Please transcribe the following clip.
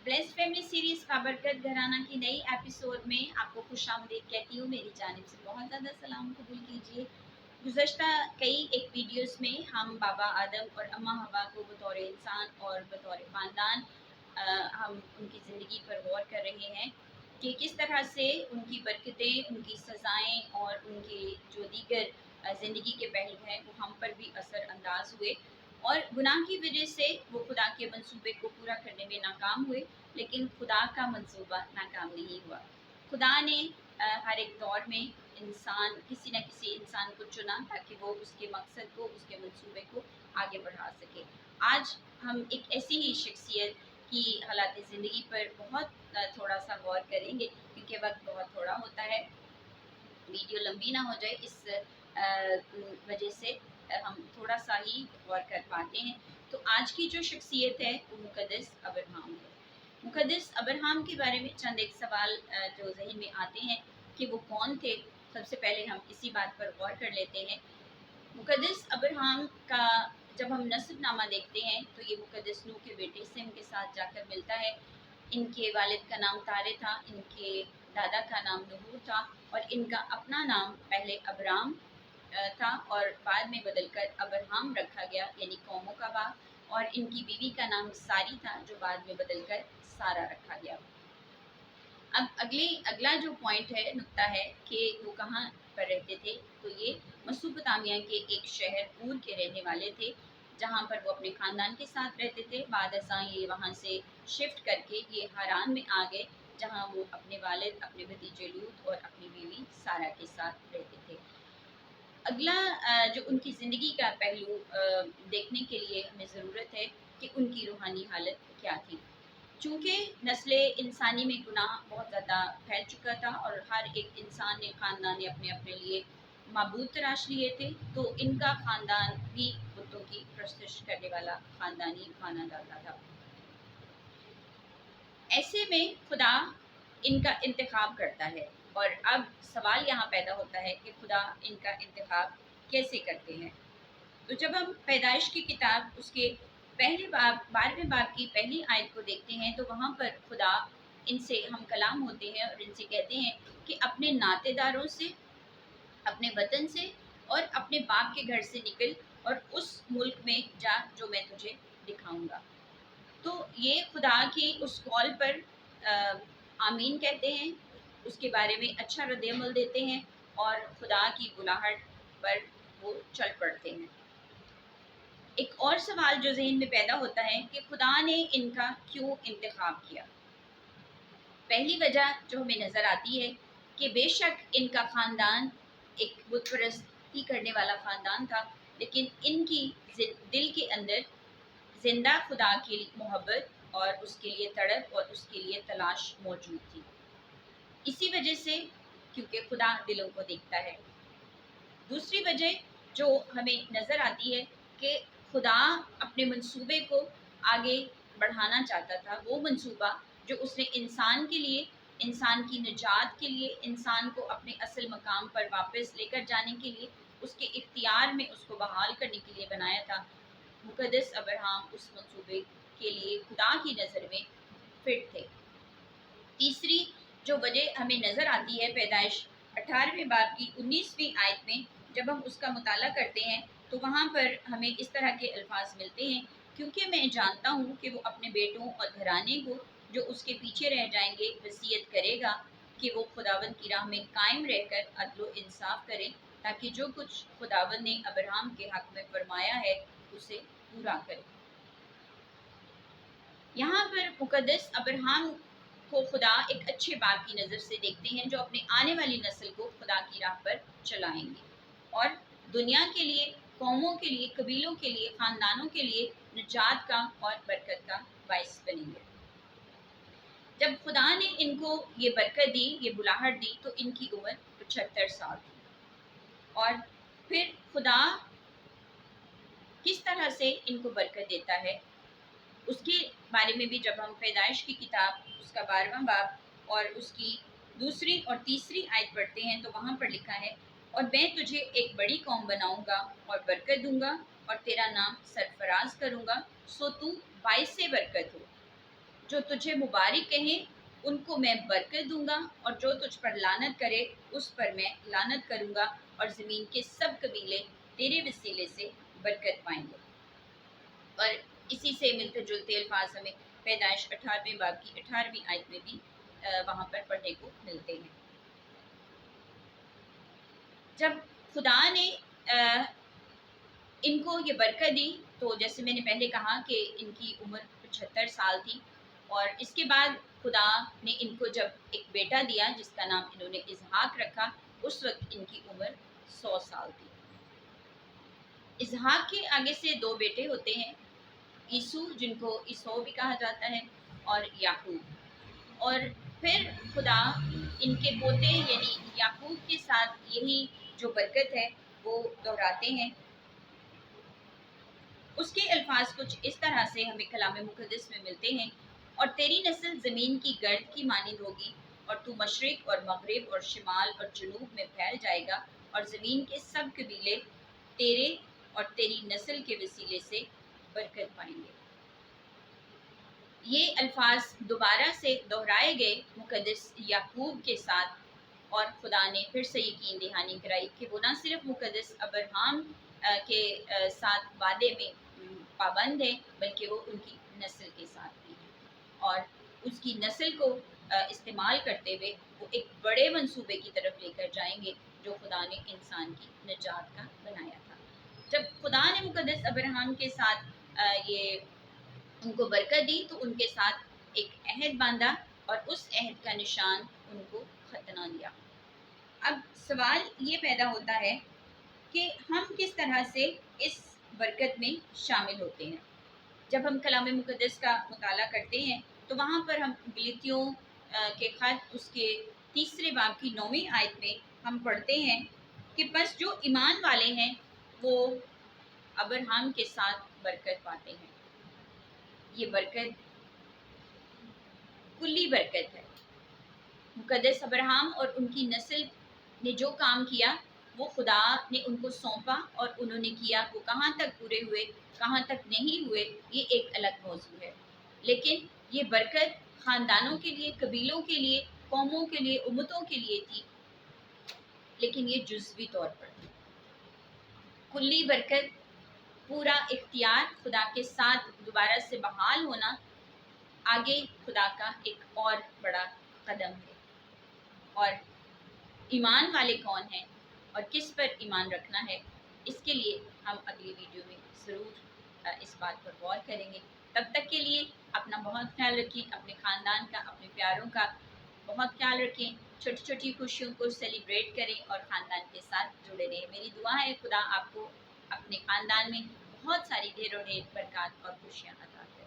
Blessed family series बाबरकत घराना की नई एपिसोड में आपको खुशामदीद कहती हूँ। मेरी जानिब से बहुत ज़्यादा सलाम कबूल कीजिए। गुज़श्ता कई एक वीडियोस में हम बाबा आदम और अम्मा हवा को बतौर इंसान और बतौर ख़ानदान हम उनकी ज़िंदगी पर गौर कर रहे हैं कि किस तरह से उनकी बरकतें, उनकी सज़ाएँ और उनके जो दीगर ज़िंदगी के पहलू हैं वो हम पर भी असर अंदाज हुए और गुनाह की वजह से वो खुदा के मंसूबे को पूरा करने में नाकाम हुए, लेकिन खुदा का मंसूबा नाकाम नहीं हुआ। खुदा ने हर एक दौर में किसी न किसी इंसान को चुना ताकि वो उसके मकसद को, उसके मंसूबे को आगे बढ़ा सके। आज हम एक ऐसी ही शख्सियत की हालात ज़िंदगी पर बहुत थोड़ा सा गौर करेंगे, क्योंकि वक्त बहुत थोड़ा होता है। वीडियो लंबी ना हो जाए इस वजह से हम थोड़ा सा ही गौर कर पाते हैं। तो आज की जो शख्सियत है वो मुक़द्दस अब्राहम है। मुक़द्दस अब्राहम के बारे में चंद एक सवाल जो ज़हन में आते हैं कि वो कौन थे। सबसे पहले हम इसी बात पर गौर कर लेते हैं। मुक़द्दस अब्राहम का जब हम नस्बनामा देखते हैं तो ये मुक़द्दस नूह के बेटे सिम के साथ जाकर मिलता है। इनके वालिद का नाम तारे था, इनके दादा का नाम नहूर था और इनका अपना नाम पहले अब्राम था और बाद में बदलकर अब्राहम रखा गया, यानी कौमों का बाप। और इनकी बीवी का नाम सारी था जो बाद में बदलकर सारा रखा गया। अब अगला जो पॉइंट है, नुक्ता है कि वो कहाँ पर रहते थे। तो ये मसूपतामिया के एक शहर ऊर के रहने वाले थे, जहाँ पर वो अपने ख़ानदान के साथ रहते थे। बाद अज़ां ये वहाँ से शिफ्ट करके ये हारान में आ गए, जहाँ वो अपने वालिद, अपने भतीजे लूत और अपनी बीवी सारा के साथ रहते थे। अगला जो उनकी ज़िंदगी का पहलू देखने के लिए हमें ज़रूरत है कि उनकी रूहानी हालत क्या थी। चूँकि नस्ल इंसानी में गुनाह बहुत ज़्यादा फैल चुका था और हर एक इंसान ने, ख़ानदान ने अपने अपने लिए माबूद तराश लिए थे, तो इनका ख़ानदान भी बुतों की परस्तिश करने वाला ख़ानदानी माना जाता था। ऐसे में खुदा इनका इंतखाब करता है और अब सवाल यहाँ पैदा होता है कि खुदा इनका इंतखाब कैसे करते हैं। तो जब हम पैदाइश की किताब उसके पहले बाब 12वें बाब की पहली आयत को देखते हैं तो वहाँ पर खुदा इनसे हम कलाम होते हैं और इनसे कहते हैं कि अपने नातेदारों से, अपने वतन से और अपने बाप के घर से निकल और उस मुल्क में जा जो मैं तुझे दिखाऊंगा। तो ये खुदा की उस कॉल पर आमीन कहते हैं, उसके बारे में अच्छा रद्द-ए-अमल देते हैं और खुदा की बुलाहट पर वो चल पड़ते हैं। एक और सवाल जो ज़हन में पैदा होता है कि खुदा ने इनका क्यों इंतखाब किया। पहली वजह जो हमें नज़र आती है कि बेशक इनका ख़ानदान एक बुत परस्ती करने वाला ख़ानदान था, लेकिन इनकी दिल के अंदर ज़िंदा खुदा की मोहब्बत और उसके लिए तड़प और उसके लिए तलाश मौजूद थी। इसी वजह से, क्योंकि खुदा दिलों को देखता है। दूसरी वजह जो हमें नज़र आती है कि खुदा अपने मंसूबे को आगे बढ़ाना चाहता था, वो मंसूबा जो उसने इंसान के लिए, इंसान की निजात के लिए, इंसान को अपने असल मकाम पर वापस लेकर जाने के लिए, उसके इख्तियार में उसको बहाल करने के लिए बनाया था। मुक़द्दस अब्राहम उस मंसूबे के लिए खुदा की नज़र में फिट थे। तीसरी जो वजह हमें नज़र आती है पैदाइश 18वें बाब की 19वीं आयत में, जब हम उसका मुताला करते हैं तो वहाँ पर हमें इस तरह के अल्फाज मिलते हैं, क्योंकि मैं जानता हूँ कि वो अपने बेटों और घराने को जो उसके पीछे रह जाएंगे वसीयत करेगा कि वो खुदावंद की राह में कायम रहकर अदल व इंसाफ करें, ताकि जो कुछ खुदावंद ने अब्राहम के हक़ में फरमाया है उसे पूरा करें। यहाँ पर मुक़द्दस अब्राहम को खुदा एक अच्छे बाप की नज़र से देखते हैं, जो अपने आने वाली नस्ल को खुदा की राह पर चलाएंगे और दुनिया के लिए, कौमों के लिए, कबीलों के लिए, ख़ानदानों के लिए निजात का और बरकत का बाइस बनेंगे। जब खुदा ने इनको ये बरकत दी, ये बुलाहट दी, तो इनकी उम्र 75 साल थी। और फिर खुदा किस तरह से इनको बरकत देता है उसके बारे में भी जब हम पैदाइश की किताब उसका 12वां बाब और उसकी दूसरी और तीसरी आयत पढ़ते हैं तो वहाँ पर लिखा है, और मैं तुझे एक बड़ी कौम बनाऊंगा और बरकत दूंगा और तेरा नाम सरफराज करूंगा, सो तू बाइस से बरकत हो। जो तुझे मुबारक कहें उनको मैं बरकत दूंगा, और जो तुझ पर लानत करे उस पर मैं लानत करूंगा, और ज़मीन के सब कबीले तेरे वसीले से बरकत पाएंगे। और इसी से मिलते जुलते अल्फाज हमें पैदाइश 18वें बाब की 18वीं आयत में भी वहाँ पर पढ़ने को मिलते हैं। जब खुदा ने इनको ये बरकत दी, तो जैसे मैंने पहले कहा कि इनकी उम्र 75 साल थी, और इसके बाद खुदा ने इनको जब एक बेटा दिया जिसका नाम इन्होंने इसहाक रखा, उस वक्त इनकी उम्र 100 साल थी। इसहाक के आगे से दो बेटे होते हैं, ईसू जिनको ईसो भी कहा जाता है, और याकूब। और फिर खुदा इनके पोते यानी याकूब के साथ यही जो बरकत है वो दोहराते हैं। उसके अल्फाज कुछ इस तरह से हमें कलाम मुक़द्दस में मिलते हैं, और तेरी नस्ल ज़मीन की गर्द की मानिंद होगी, और तू मशरिक और मगरिब और शिमाल और जनूब में फैल जाएगा, और ज़मीन के सब कबीले तेरे और तेरी नस्ल के वसीले से बरकत पाएंगे। ये अल्फाज दोबारा से दोहराए गए मुक़द्दस याकूब के साथ, और खुदा ने फिर से यकीन दहानी कराई कि वो न सिर्फ मुक़द्दस अब्राहम के साथ वादे में पाबंद है, बल्कि वो उनकी नस्ल के साथ भी है, और उसकी नस्ल को इस्तेमाल करते हुए वो एक बड़े मंसूबे की तरफ लेकर जाएंगे जो खुदा ने इंसान की निजात का बनाया था। जब खुदा ने मुक़द्दस अब्राहम के साथ ये उनको बरकत दी, तो उनके साथ एक अहद बांधा, और उस अहद का निशान उनको खतना दिया। अब सवाल ये पैदा होता है कि हम किस तरह से इस बरकत में शामिल होते हैं। जब हम कलाम मुक़द्दस का मुताला करते हैं तो वहाँ पर हम गलीतियों के ख़त उसके 3 बाब की 9वीं आयत में हम पढ़ते हैं कि बस जो ईमान वाले हैं वो अब्राहम के साथ बरकत पाते हैं। ये बरकत कुल्ली बरकत है। मुक़द्दस अब्राहम और उनकी नस्ल ने जो काम किया वो खुदा ने उनको सौंपा, और उन्होंने किया। वो कहाँ तक पूरे हुए, कहाँ तक नहीं हुए, ये एक अलग मौजू है। लेकिन ये बरकत ख़ानदानों के लिए, कबीलों के लिए, कौमों के लिए, उम्मतों के लिए थी, लेकिन ये जुज़वी तौर पर थी। कुल्ली बरकत, पूरा इख्तियार खुदा के साथ दोबारा से बहाल होना, आगे खुदा का एक और बड़ा कदम है। और ईमान वाले कौन हैं और किस पर ईमान रखना है, इसके लिए हम अगली वीडियो में ज़रूर इस बात पर गौर करेंगे। तब तक के लिए अपना बहुत ख्याल रखें, अपने ख़ानदान का, अपने प्यारों का बहुत ख्याल रखें। छोटी छोटी खुशियों को सेलिब्रेट करें और ख़ानदान के साथ जुड़े रहें। मेरी दुआ है खुदा आपको अपने ख़ानदान में बहुत सारी ढेरों ढेर बरकत और खुशियाँ अता करे।